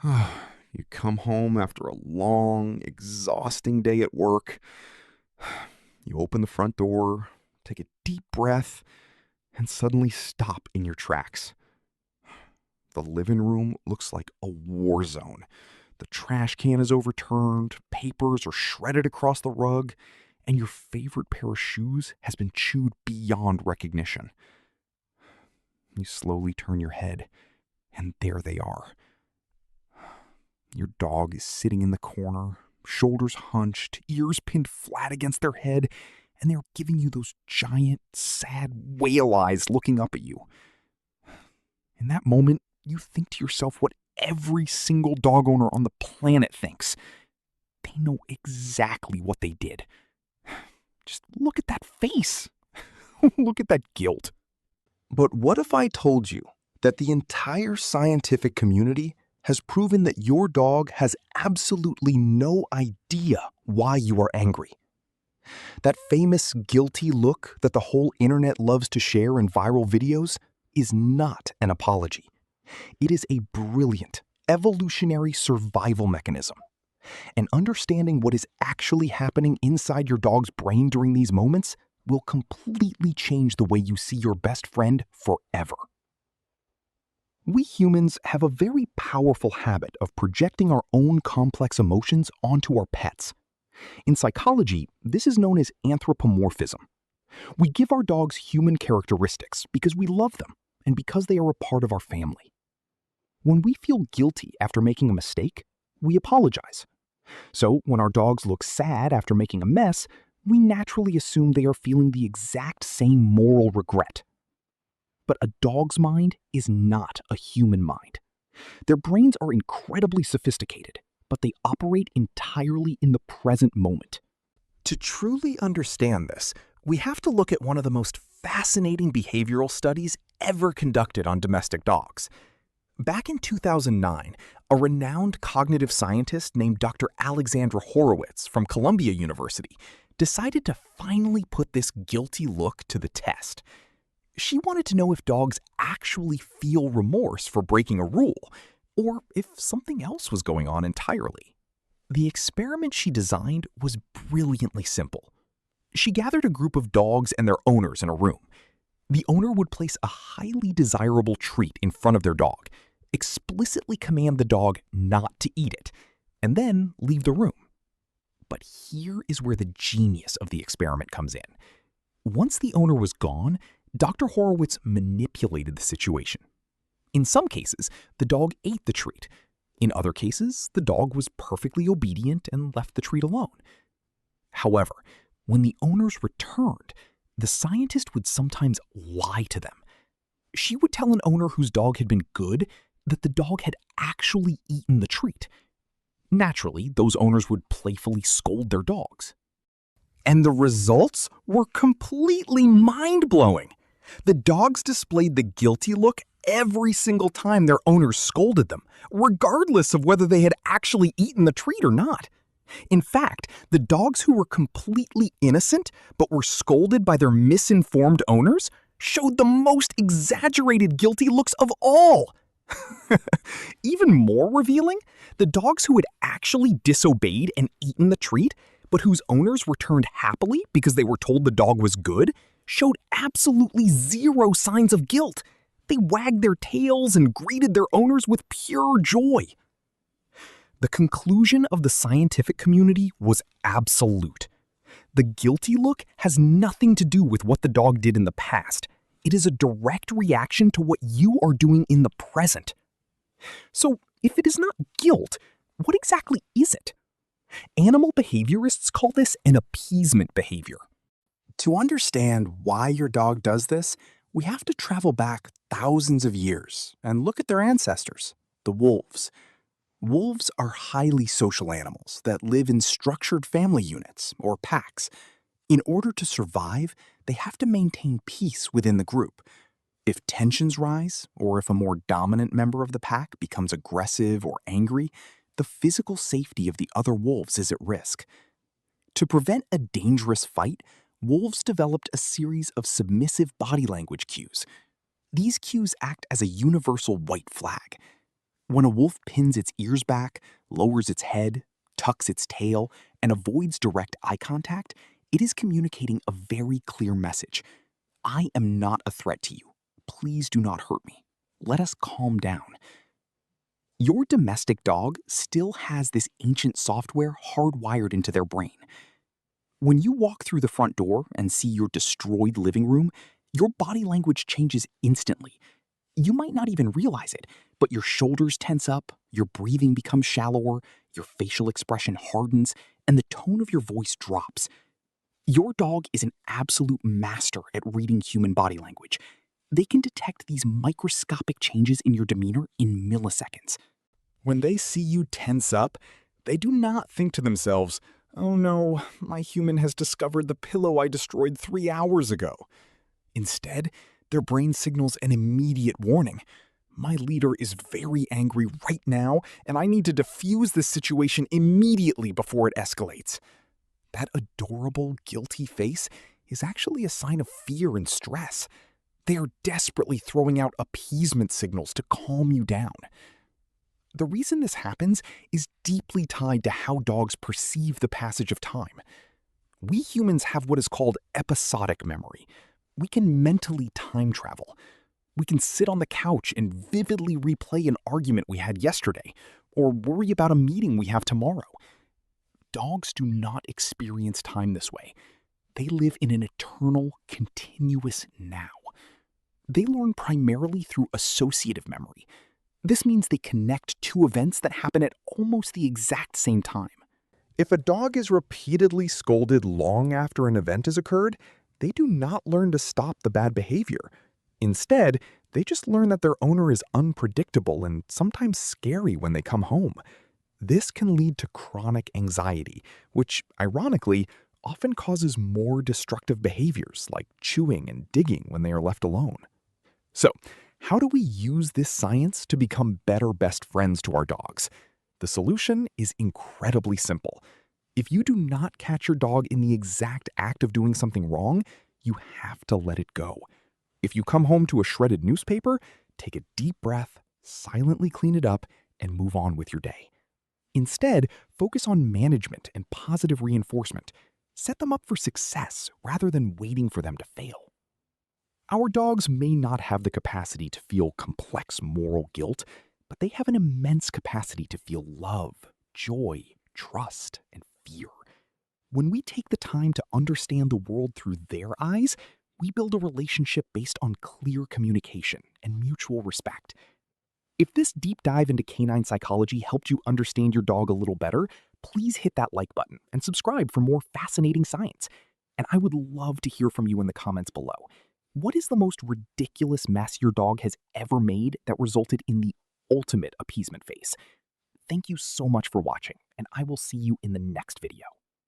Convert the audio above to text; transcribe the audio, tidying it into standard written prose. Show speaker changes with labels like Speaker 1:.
Speaker 1: You come home after a long, exhausting day at work. You open the front door, take a deep breath, and suddenly stop in your tracks. The living room looks like a war zone. The trash can is overturned, papers are shredded across the rug, and your favorite pair of shoes has been chewed beyond recognition. You slowly turn your head, and there they are. Your dog is sitting in the corner, shoulders hunched, ears pinned flat against their head, and they're giving you those giant, sad whale eyes looking up at you. In that moment, you think to yourself what every single dog owner on the planet thinks. They know exactly what they did. Just look at that face. Look at that guilt.
Speaker 2: But what if I told you that the entire scientific community has proven that your dog has absolutely no idea why you are angry? That famous guilty look that the whole internet loves to share in viral videos is not an apology. It is a brilliant evolutionary survival mechanism. And understanding what is actually happening inside your dog's brain during these moments will completely change the way you see your best friend forever. We humans have a very powerful habit of projecting our own complex emotions onto our pets. In psychology, this is known as anthropomorphism. We give our dogs human characteristics because we love them and because they are a part of our family. When we feel guilty after making a mistake, we apologize. So when our dogs look sad after making a mess, we naturally assume they are feeling the exact same moral regret. But a dog's mind is not a human mind. Their brains are incredibly sophisticated, but they operate entirely in the present moment. To truly understand this, we have to look at one of the most fascinating behavioral studies ever conducted on domestic dogs. Back in 2009, a renowned cognitive scientist named Dr. Alexandra Horowitz from Columbia University decided to finally put this guilty look to the test. She wanted to know if dogs actually feel remorse for breaking a rule, or if something else was going on entirely. The experiment she designed was brilliantly simple. She gathered a group of dogs and their owners in a room. The owner would place a highly desirable treat in front of their dog, explicitly command the dog not to eat it, and then leave the room. But here is where the genius of the experiment comes in. Once the owner was gone, Dr. Horowitz manipulated the situation. In some cases, the dog ate the treat. In other cases, the dog was perfectly obedient and left the treat alone. However, when the owners returned, the scientist would sometimes lie to them. She would tell an owner whose dog had been good that the dog had actually eaten the treat. Naturally, those owners would playfully scold their dogs. And the results were completely mind-blowing. The dogs displayed the guilty look every single time their owners scolded them, regardless of whether they had actually eaten the treat or not. In fact, the dogs who were completely innocent but were scolded by their misinformed owners showed the most exaggerated guilty looks of all. Even more revealing, the dogs who had actually disobeyed and eaten the treat, but whose owners returned happily because they were told the dog was good, showed absolutely zero signs of guilt. They wagged their tails and greeted their owners with pure joy. The conclusion of the scientific community was absolute. The guilty look has nothing to do with what the dog did in the past. It is a direct reaction to what you are doing in the present. So, if it is not guilt, what exactly is it? Animal behaviorists call this an appeasement behavior. To understand why your dog does this, we have to travel back thousands of years and look at their ancestors, the wolves. Wolves are highly social animals that live in structured family units, or packs. In order to survive, they have to maintain peace within the group. If tensions rise, or if a more dominant member of the pack becomes aggressive or angry, the physical safety of the other wolves is at risk. To prevent a dangerous fight, wolves developed a series of submissive body language cues. These cues act as a universal white flag. When a wolf pins its ears back, lowers its head, tucks its tail, and avoids direct eye contact, it is communicating a very clear message. I am not a threat to you. Please do not hurt me. Let us calm down. Your domestic dog still has this ancient software hardwired into their brain. When you walk through the front door and see your destroyed living room, your body language changes instantly. You might not even realize it, but your shoulders tense up, your breathing becomes shallower, your facial expression hardens, and the tone of your voice drops. Your dog is an absolute master at reading human body language. They can detect these microscopic changes in your demeanor in milliseconds.
Speaker 3: When they see you tense up, they do not think to themselves, "Oh no, my human has discovered the pillow I destroyed 3 hours ago." Instead, their brain signals an immediate warning. My leader is very angry right now, and I need to diffuse this situation immediately before it escalates. That adorable, guilty face is actually a sign of fear and stress. They are desperately throwing out appeasement signals to calm you down. The reason this happens is deeply tied to how dogs perceive the passage of time. We humans have what is called episodic memory. We can mentally time travel. We can sit on the couch and vividly replay an argument we had yesterday, or worry about a meeting we have tomorrow. Dogs do not experience time this way. They live in an eternal, continuous now. They learn primarily through associative memory. This means they connect two events that happen at almost the exact same time.
Speaker 2: If a dog is repeatedly scolded long after an event has occurred, they do not learn to stop the bad behavior. Instead, they just learn that their owner is unpredictable and sometimes scary when they come home. This can lead to chronic anxiety, which, ironically, often causes more destructive behaviors like chewing and digging when they are left alone. So, how do we use this science to become better best friends to our dogs? The solution is incredibly simple. If you do not catch your dog in the exact act of doing something wrong, you have to let it go. If you come home to a shredded newspaper, take a deep breath, silently clean it up, and move on with your day. Instead, focus on management and positive reinforcement. Set them up for success rather than waiting for them to fail. Our dogs may not have the capacity to feel complex moral guilt, but they have an immense capacity to feel love, joy, trust, and fear. When we take the time to understand the world through their eyes, we build a relationship based on clear communication and mutual respect. If this deep dive into canine psychology helped you understand your dog a little better, please hit that like button and subscribe for more fascinating science. And I would love to hear from you in the comments below. What is the most ridiculous mess your dog has ever made that resulted in the ultimate appeasement face? Thank you so much for watching, and I will see you in the next video.